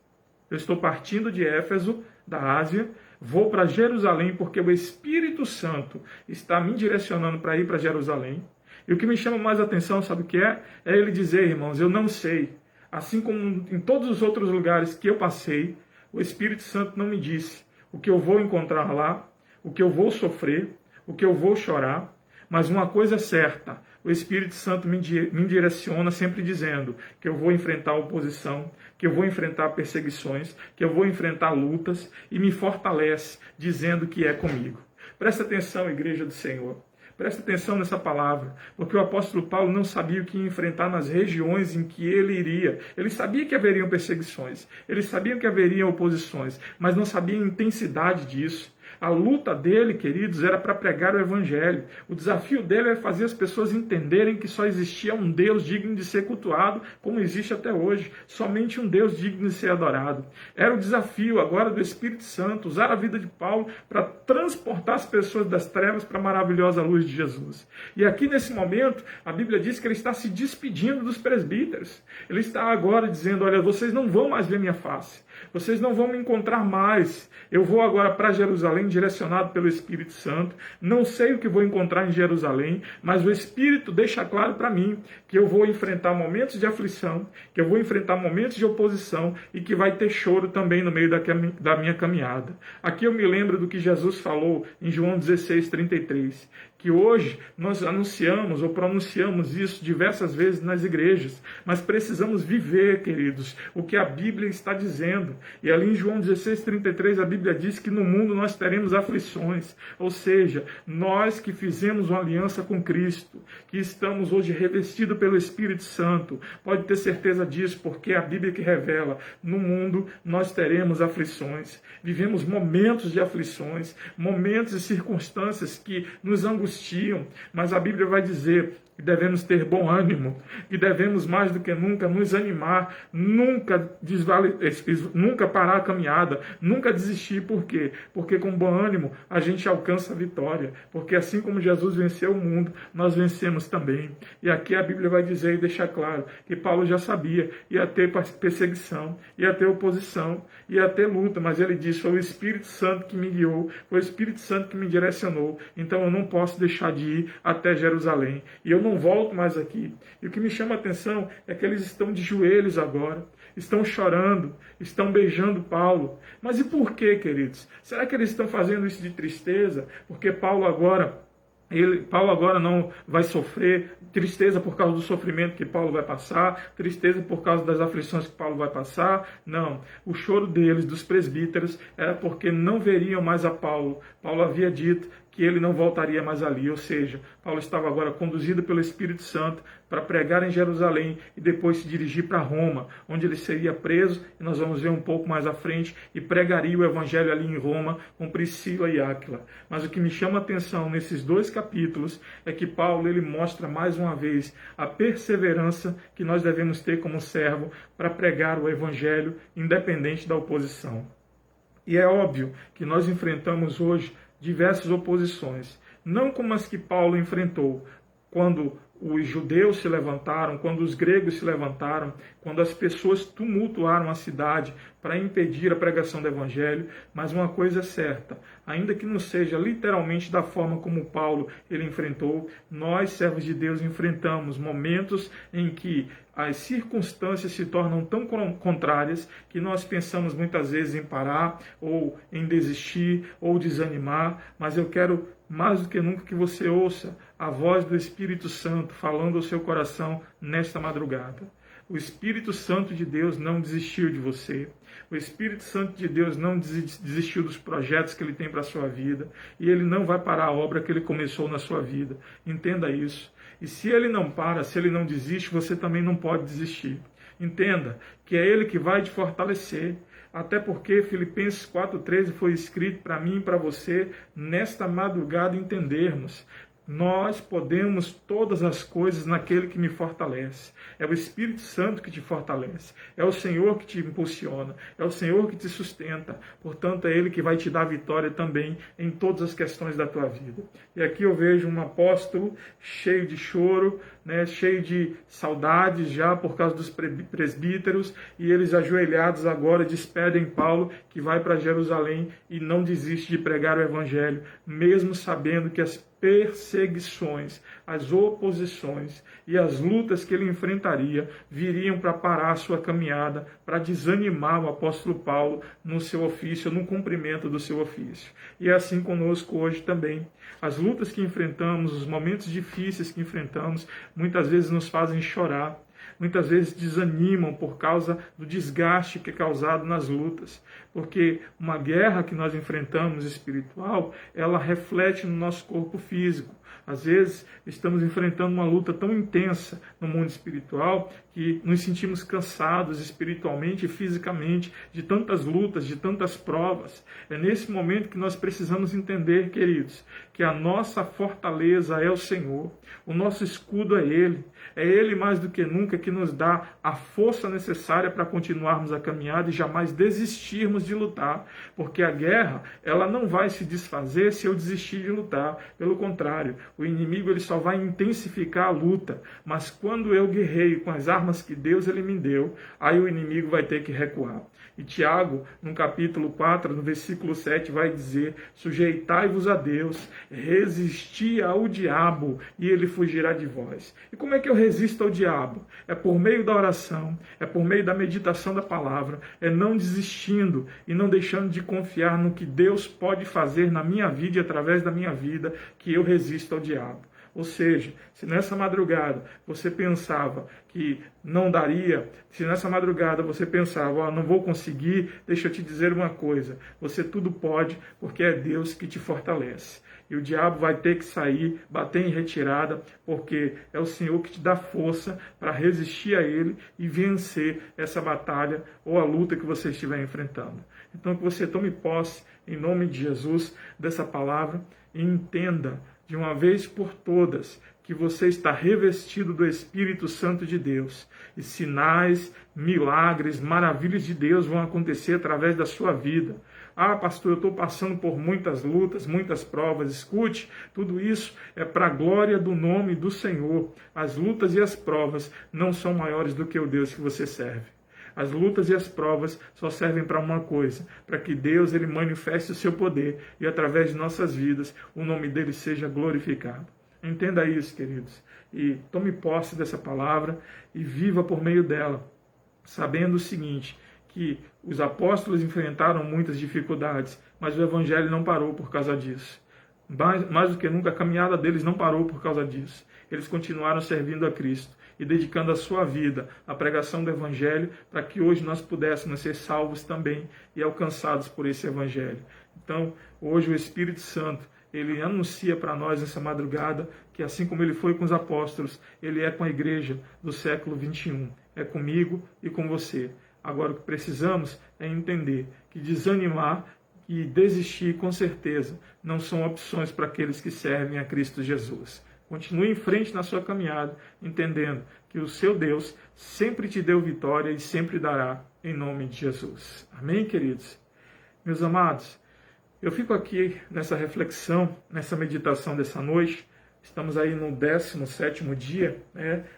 Eu estou partindo de Éfeso, da Ásia, vou para Jerusalém, porque o Espírito Santo está me direcionando para ir para Jerusalém. E o que me chama mais atenção, sabe o que é? É ele dizer, irmãos, eu não sei. Assim como em todos os outros lugares que eu passei, o Espírito Santo não me disse o que eu vou encontrar lá, o que eu vou sofrer, o que eu vou chorar. Mas uma coisa é certa, o Espírito Santo me direciona sempre dizendo que eu vou enfrentar oposição, que eu vou enfrentar perseguições, que eu vou enfrentar lutas e me fortalece dizendo que é comigo. Presta atenção, Igreja do Senhor. Presta atenção nessa palavra, porque o apóstolo Paulo não sabia o que ia enfrentar nas regiões em que ele iria. Ele sabia que haveriam perseguições, ele sabia que haveriam oposições, mas não sabia a intensidade disso. A luta dele, queridos, era para pregar o Evangelho. O desafio dele era fazer as pessoas entenderem que só existia um Deus digno de ser cultuado, como existe até hoje. Somente um Deus digno de ser adorado. Era o desafio agora do Espírito Santo, usar a vida de Paulo para transportar as pessoas das trevas para a maravilhosa luz de Jesus. E aqui nesse momento, a Bíblia diz que ele está se despedindo dos presbíteros. Ele está agora dizendo, olha, vocês não vão mais ver minha face. Vocês não vão me encontrar mais. Eu vou agora para Jerusalém, direcionado pelo Espírito Santo. Não sei o que vou encontrar em Jerusalém, mas o Espírito deixa claro para mim que eu vou enfrentar momentos de aflição, que eu vou enfrentar momentos de oposição e que vai ter choro também no meio da minha caminhada. Aqui eu me lembro do que Jesus falou em João 16:33, que hoje nós anunciamos ou pronunciamos isso diversas vezes nas igrejas, mas precisamos viver, queridos, o que a Bíblia está dizendo. E ali em João 16:33 a Bíblia diz que no mundo nós teremos aflições, ou seja, nós que fizemos uma aliança com Cristo, que estamos hoje revestidos pelo Espírito Santo, pode ter certeza disso, porque é a Bíblia que revela, no mundo nós teremos aflições, vivemos momentos de aflições, momentos e circunstâncias que nos angustiam, mas a Bíblia vai dizer que devemos ter bom ânimo, que devemos mais do que nunca nos animar, nunca parar a caminhada, nunca desistir. Por quê? Porque com bom ânimo a gente alcança a vitória, porque assim como Jesus venceu o mundo, nós vencemos também. E aqui a Bíblia vai dizer e deixar claro que Paulo já sabia, ia ter perseguição, ia ter oposição, ia ter luta, mas ele disse, foi o Espírito Santo que me guiou, foi o Espírito Santo que me direcionou, então eu não posso deixar de ir até Jerusalém, e eu não volto mais aqui. E o que me chama a atenção é que eles estão de joelhos agora, estão chorando, estão beijando Paulo. Mas e por quê, queridos? Será que eles estão fazendo isso de tristeza? Porque Paulo agora não vai sofrer tristeza por causa do sofrimento que Paulo vai passar, tristeza por causa das aflições que Paulo vai passar. Não, o choro deles, dos presbíteros, era porque não veriam mais a Paulo. Paulo havia dito que ele não voltaria mais ali, ou seja, Paulo estava agora conduzido pelo Espírito Santo para pregar em Jerusalém e depois se dirigir para Roma, onde ele seria preso, e nós vamos ver um pouco mais à frente, e pregaria o evangelho ali em Roma com Priscila e Áquila. Mas o que me chama a atenção nesses 2 capítulos é que Paulo ele mostra mais uma vez a perseverança que nós devemos ter como servo para pregar o evangelho independente da oposição. E é óbvio que nós enfrentamos hoje diversas oposições, não como as que Paulo enfrentou quando os judeus se levantaram, quando os gregos se levantaram, quando as pessoas tumultuaram a cidade para impedir a pregação do evangelho. Mas uma coisa é certa, ainda que não seja literalmente da forma como Paulo ele enfrentou, nós, servos de Deus, enfrentamos momentos em que as circunstâncias se tornam tão contrárias que nós pensamos muitas vezes em parar, ou em desistir, ou desanimar. Mas eu quero mais do que nunca que você ouça a voz do Espírito Santo falando ao seu coração nesta madrugada. O Espírito Santo de Deus não desistiu de você. O Espírito Santo de Deus não desistiu dos projetos que Ele tem para a sua vida. E Ele não vai parar a obra que Ele começou na sua vida. Entenda isso. E se Ele não para, se Ele não desiste, você também não pode desistir. Entenda que é Ele que vai te fortalecer. Até porque Filipenses 4,13 foi escrito para mim e para você nesta madrugada entendermos. Nós podemos todas as coisas naquele que me fortalece. É o Espírito Santo que te fortalece. É o Senhor que te impulsiona. É o Senhor que te sustenta. Portanto, é Ele que vai te dar vitória também em todas as questões da tua vida. E aqui eu vejo um apóstolo cheio de choro, cheio de saudades já por causa dos presbíteros, e eles ajoelhados agora despedem Paulo, que vai para Jerusalém e não desiste de pregar o evangelho, mesmo sabendo que as perseguições, as oposições e as lutas que ele enfrentaria viriam para parar a sua caminhada, para desanimar o apóstolo Paulo no seu ofício, no cumprimento do seu ofício. E é assim conosco hoje também. As lutas que enfrentamos, os momentos difíceis que enfrentamos, muitas vezes nos fazem chorar, muitas vezes desanimam por causa do desgaste que é causado nas lutas. Porque uma guerra que nós enfrentamos espiritual, ela reflete no nosso corpo físico. Às vezes estamos enfrentando uma luta tão intensa no mundo espiritual que nos sentimos cansados espiritualmente e fisicamente de tantas lutas, de tantas provas. É nesse momento que nós precisamos entender, queridos, que a nossa fortaleza é o Senhor, o nosso escudo é Ele mais do que nunca que que nos dá a força necessária para continuarmos a caminhada e jamais desistirmos de lutar, porque a guerra, ela não vai se desfazer se eu desistir de lutar. Pelo contrário, o inimigo ele só vai intensificar a luta, mas quando eu guerreio com as armas que Deus ele me deu, aí o inimigo vai ter que recuar. E Tiago, no capítulo 4, no versículo 7, vai dizer: sujeitai-vos a Deus, resisti ao diabo e ele fugirá de vós. E como é que eu resisto ao diabo? É por meio da oração, é por meio da meditação da palavra, é não desistindo e não deixando de confiar no que Deus pode fazer na minha vida e através da minha vida, que eu resisto ao diabo. Ou seja, se nessa madrugada você pensava que não daria, se nessa madrugada você pensava, não vou conseguir, deixa eu te dizer uma coisa, você tudo pode, porque é Deus que te fortalece. E o diabo vai ter que sair, bater em retirada, porque é o Senhor que te dá força para resistir a Ele e vencer essa batalha ou a luta que você estiver enfrentando. Então que você tome posse, em nome de Jesus, dessa palavra e entenda de uma vez por todas que você está revestido do Espírito Santo de Deus. E sinais, milagres, maravilhas de Deus vão acontecer através da sua vida. Ah, pastor, eu estou passando por muitas lutas, muitas provas. Escute, tudo isso é para a glória do nome do Senhor. As lutas e as provas não são maiores do que o Deus que você serve. As lutas e as provas só servem para uma coisa, para que Deus ele manifeste o seu poder e através de nossas vidas o nome dele seja glorificado. Entenda isso, queridos, e tome posse dessa palavra e viva por meio dela, sabendo o seguinte, que os apóstolos enfrentaram muitas dificuldades, mas o evangelho não parou por causa disso. Mais do que nunca, a caminhada deles não parou por causa disso. Eles continuaram servindo a Cristo e dedicando a sua vida à pregação do Evangelho, para que hoje nós pudéssemos ser salvos também e alcançados por esse Evangelho. Então, hoje o Espírito Santo, ele anuncia para nós nessa madrugada que assim como ele foi com os apóstolos, ele é com a igreja do século 21. É comigo e com você. Agora o que precisamos é entender que desanimar e desistir, com certeza, não são opções para aqueles que servem a Cristo Jesus. Continue em frente na sua caminhada, entendendo que o seu Deus sempre te deu vitória e sempre dará, em nome de Jesus. Amém, queridos? Meus amados, eu fico aqui nessa reflexão, nessa meditação dessa noite. Estamos aí no 17º dia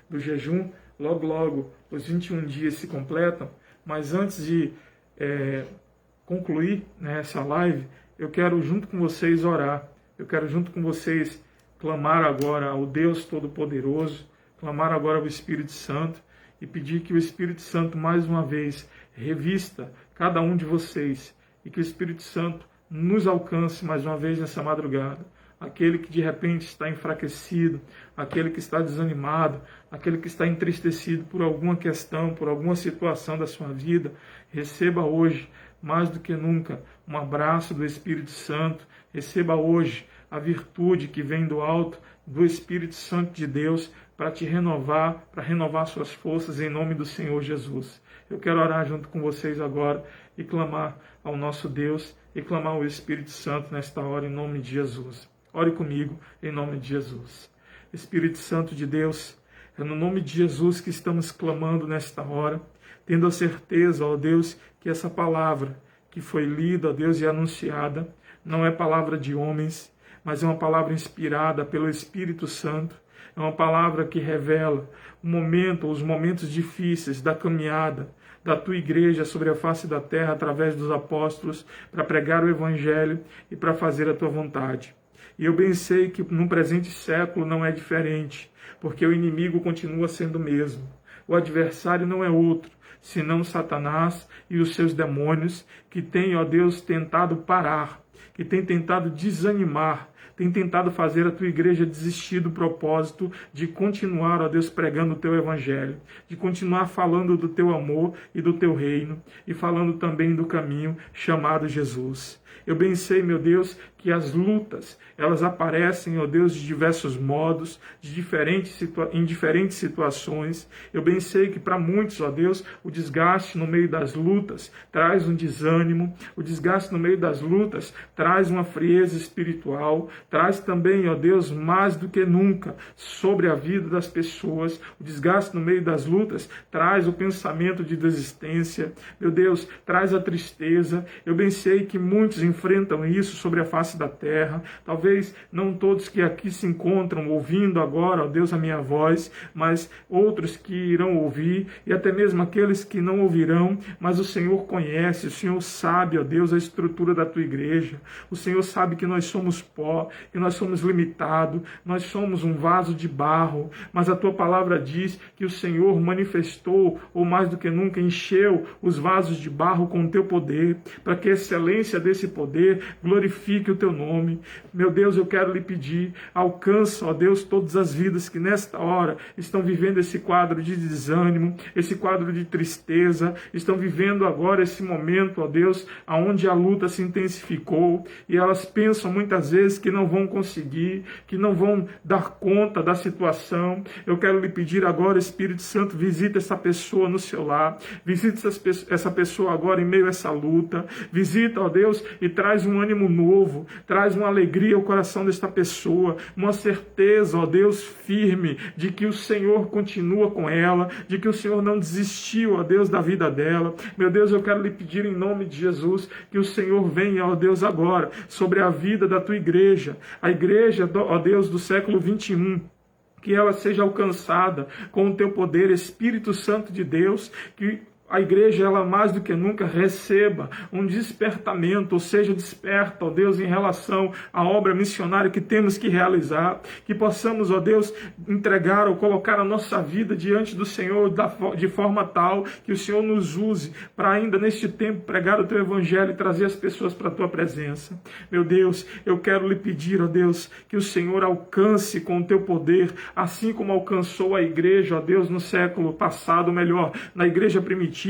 do jejum. Logo, logo, os 21 dias se completam. Mas antes de concluir essa live, eu quero junto com vocês orar. Eu quero junto com vocês clamar agora ao Deus Todo-Poderoso, clamar agora ao Espírito Santo e pedir que o Espírito Santo mais uma vez revista cada um de vocês e que o Espírito Santo nos alcance mais uma vez nessa madrugada. Aquele que de repente está enfraquecido, aquele que está desanimado, aquele que está entristecido por alguma questão, por alguma situação da sua vida, receba hoje, mais do que nunca, um abraço do Espírito Santo, receba hoje a virtude que vem do alto, do Espírito Santo de Deus, para te renovar, para renovar suas forças em nome do Senhor Jesus. Eu quero orar junto com vocês agora e clamar ao nosso Deus e clamar ao Espírito Santo nesta hora em nome de Jesus. Ore comigo em nome de Jesus. Espírito Santo de Deus, é no nome de Jesus que estamos clamando nesta hora, tendo a certeza, ó Deus, que essa palavra que foi lida, ó Deus, e anunciada, não é palavra de homens, mas é uma palavra inspirada pelo Espírito Santo. É uma palavra que revela os momentos difíceis da caminhada da tua igreja sobre a face da terra através dos apóstolos para pregar o Evangelho e para fazer a tua vontade. E eu bem sei que no presente século não é diferente, porque o inimigo continua sendo o mesmo. O adversário não é outro, senão Satanás e os seus demônios, que têm, ó Deus, tentado parar, que têm tentado desanimar, tem tentado fazer a tua igreja desistir do propósito de continuar, ó Deus, pregando o teu evangelho, de continuar falando do teu amor e do teu reino, e falando também do caminho chamado Jesus. Eu bem sei, meu Deus, que as lutas, elas aparecem, ó Deus, de diversos modos, em diferentes situações. Eu bem sei que para muitos, ó Deus, o desgaste no meio das lutas traz um desânimo, o desgaste no meio das lutas traz uma frieza espiritual, traz também, ó Deus, mais do que nunca, sobre a vida das pessoas, o desgaste no meio das lutas, traz o pensamento de desistência, meu Deus, traz a tristeza. Eu bem sei que muitos enfrentam isso sobre a face da terra, talvez não todos que aqui se encontram ouvindo agora, ó Deus, a minha voz, mas outros que irão ouvir, e até mesmo aqueles que não ouvirão, mas o Senhor conhece, o Senhor sabe, ó Deus, a estrutura da tua igreja, o Senhor sabe que nós somos pó, que nós somos limitados, nós somos um vaso de barro, mas a tua palavra diz que o Senhor manifestou, ou mais do que nunca, encheu os vasos de barro com o teu poder, para que a excelência desse poder glorifique o teu nome. Meu Deus, eu quero lhe pedir, alcança, ó Deus, todas as vidas que nesta hora estão vivendo esse quadro de desânimo, esse quadro de tristeza, estão vivendo agora esse momento, ó Deus, onde a luta se intensificou, e elas pensam muitas vezes que não vão conseguir, que não vão dar conta da situação. Eu quero lhe pedir agora, Espírito Santo, visita essa pessoa no seu lar, visita essa pessoa agora em meio a essa luta, visita, ó Deus, e traz um ânimo novo, traz uma alegria ao coração desta pessoa, uma certeza, ó Deus, firme, de que o Senhor continua com ela, de que o Senhor não desistiu, ó Deus, da vida dela. Meu Deus, eu quero lhe pedir em nome de Jesus, que o Senhor venha, ó Deus, agora, sobre a vida da tua igreja, a igreja, ó Deus, do século 21, que ela seja alcançada com o teu poder, Espírito Santo de Deus, que a igreja, ela mais do que nunca receba um despertamento, ou seja, desperta, ó Deus, em relação à obra missionária que temos que realizar, que possamos, ó Deus, entregar ou colocar a nossa vida diante do Senhor de forma tal que o Senhor nos use para ainda neste tempo pregar o teu evangelho e trazer as pessoas para a tua presença. Meu Deus, eu quero lhe pedir, ó Deus, que o Senhor alcance com o teu poder, assim como alcançou a igreja, ó Deus, no século passado, melhor, na igreja primitiva,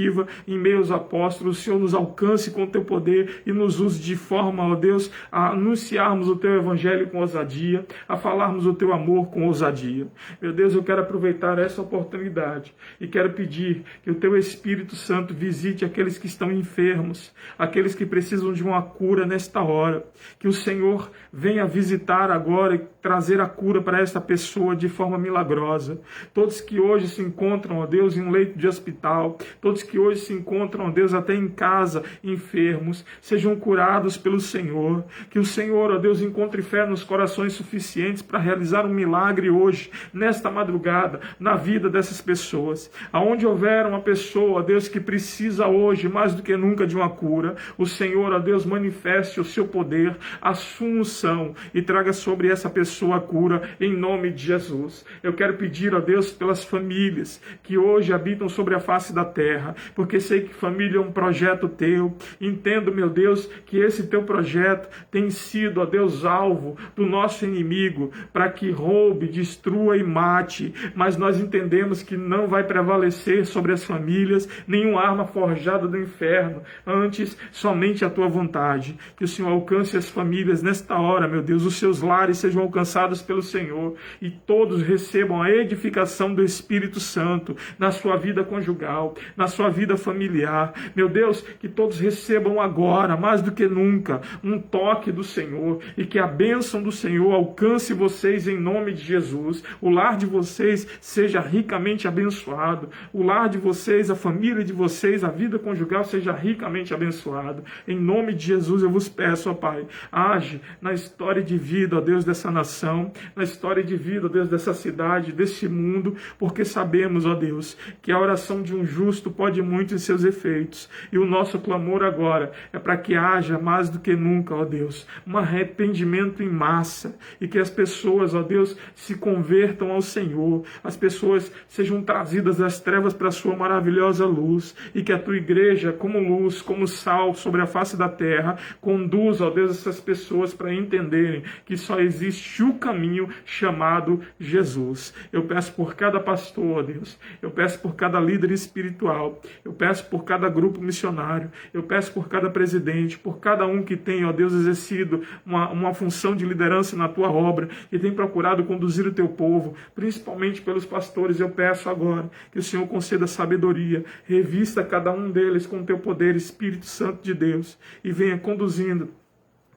em meio aos apóstolos. O Senhor nos alcance com o teu poder e nos use de forma, ó Deus, a anunciarmos o teu evangelho com ousadia, a falarmos o teu amor com ousadia. Meu Deus, eu quero aproveitar essa oportunidade e quero pedir que o teu Espírito Santo visite aqueles que estão enfermos, aqueles que precisam de uma cura nesta hora, que o Senhor venha visitar agora e trazer a cura para esta pessoa de forma milagrosa. Todos que hoje se encontram, ó Deus, em um leito de hospital, todos que hoje se encontram, ó Deus, até em casa, enfermos, sejam curados pelo Senhor. Que o Senhor, ó Deus, encontre fé nos corações suficientes para realizar um milagre hoje, nesta madrugada, na vida dessas pessoas. Aonde houver uma pessoa, ó Deus, que precisa hoje, mais do que nunca, de uma cura, o Senhor, ó Deus, manifeste o seu poder, a sua unção, e traga sobre essa pessoa a cura, em nome de Jesus. Eu quero pedir, ó Deus, pelas famílias que hoje habitam sobre a face da terra, porque sei que família é um projeto teu. Entendo, meu Deus, que esse teu projeto tem sido, ó Deus, alvo do nosso inimigo, para que roube, destrua e mate, mas nós entendemos que não vai prevalecer sobre as famílias nenhuma arma forjada do inferno, antes somente a tua vontade. Que o Senhor alcance as famílias nesta hora, meu Deus, os seus lares sejam alcançados pelo Senhor e todos recebam a edificação do Espírito Santo na sua vida conjugal, na sua vida familiar. Meu Deus, que todos recebam agora, mais do que nunca, um toque do Senhor, e que a bênção do Senhor alcance vocês em nome de Jesus. O lar de vocês seja ricamente abençoado. O lar de vocês, a família de vocês, a vida conjugal seja ricamente abençoado. Em nome de Jesus eu vos peço, ó Pai, age na história de vida, ó Deus, dessa nação, na história de vida, ó Deus, dessa cidade, desse mundo, porque sabemos, ó Deus, que a oração de um justo pode muito em seus efeitos. E o nosso clamor agora é para que haja mais do que nunca, ó Deus, um arrependimento em massa, e que as pessoas, ó Deus, se convertam ao Senhor, as pessoas sejam trazidas das trevas para a sua maravilhosa luz, e que a tua igreja, como luz, como sal sobre a face da terra, conduza, ó Deus, essas pessoas para entenderem que só existe o caminho chamado Jesus. Eu peço por cada pastor, ó Deus, eu peço por cada líder espiritual, eu peço por cada grupo missionário, eu peço por cada presidente, por cada um que tem, ó Deus, exercido uma função de liderança na tua obra, que tem procurado conduzir o teu povo, principalmente pelos pastores. Eu peço agora que o Senhor conceda sabedoria, revista cada um deles com o teu poder, Espírito Santo de Deus, e venha conduzindo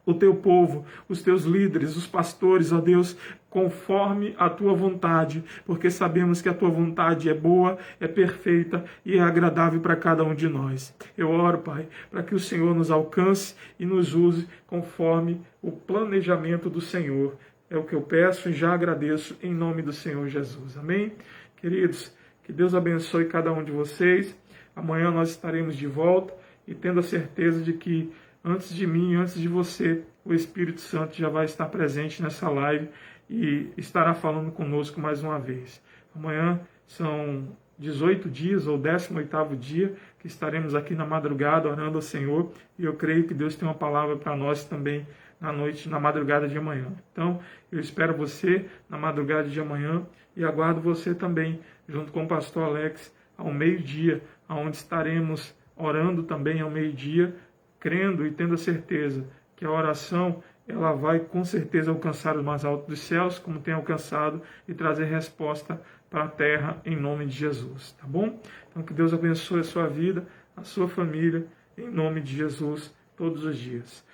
o teu povo, os teus líderes, os pastores, ó Deus, conforme a tua vontade, porque sabemos que a tua vontade é boa, é perfeita e é agradável para cada um de nós. Eu oro, Pai, para que o Senhor nos alcance e nos use conforme o planejamento do Senhor. É o que eu peço e já agradeço em nome do Senhor Jesus. Amém? Queridos, que Deus abençoe cada um de vocês. Amanhã nós estaremos de volta e tendo a certeza de que antes de mim, antes de você, o Espírito Santo já vai estar presente nessa live e estará falando conosco mais uma vez. Amanhã são 18 dias, ou 18º dia, que estaremos aqui na madrugada orando ao Senhor, e eu creio que Deus tem uma palavra para nós também na noite, na madrugada de amanhã. Então, eu espero você na madrugada de amanhã e aguardo você também, junto com o pastor Alex, ao meio-dia, onde estaremos orando também ao meio-dia, crendo e tendo a certeza que a oração ela vai com certeza alcançar o mais alto dos céus, como tem alcançado, e trazer resposta para a terra em nome de Jesus, tá bom? Então que Deus abençoe a sua vida, a sua família, em nome de Jesus, todos os dias.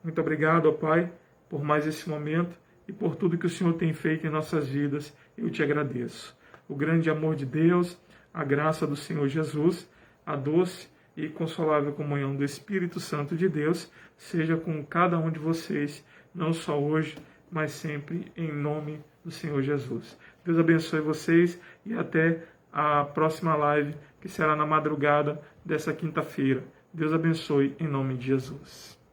Muito obrigado, ó Pai, por mais esse momento e por tudo que o Senhor tem feito em nossas vidas. Eu te agradeço. O grande amor de Deus, a graça do Senhor Jesus, a doce e consolável comunhão do Espírito Santo de Deus seja com cada um de vocês, não só hoje, mas sempre, em nome do Senhor Jesus. Deus abençoe vocês e até a próxima live, que será na madrugada dessa quinta-feira. Deus abençoe em nome de Jesus.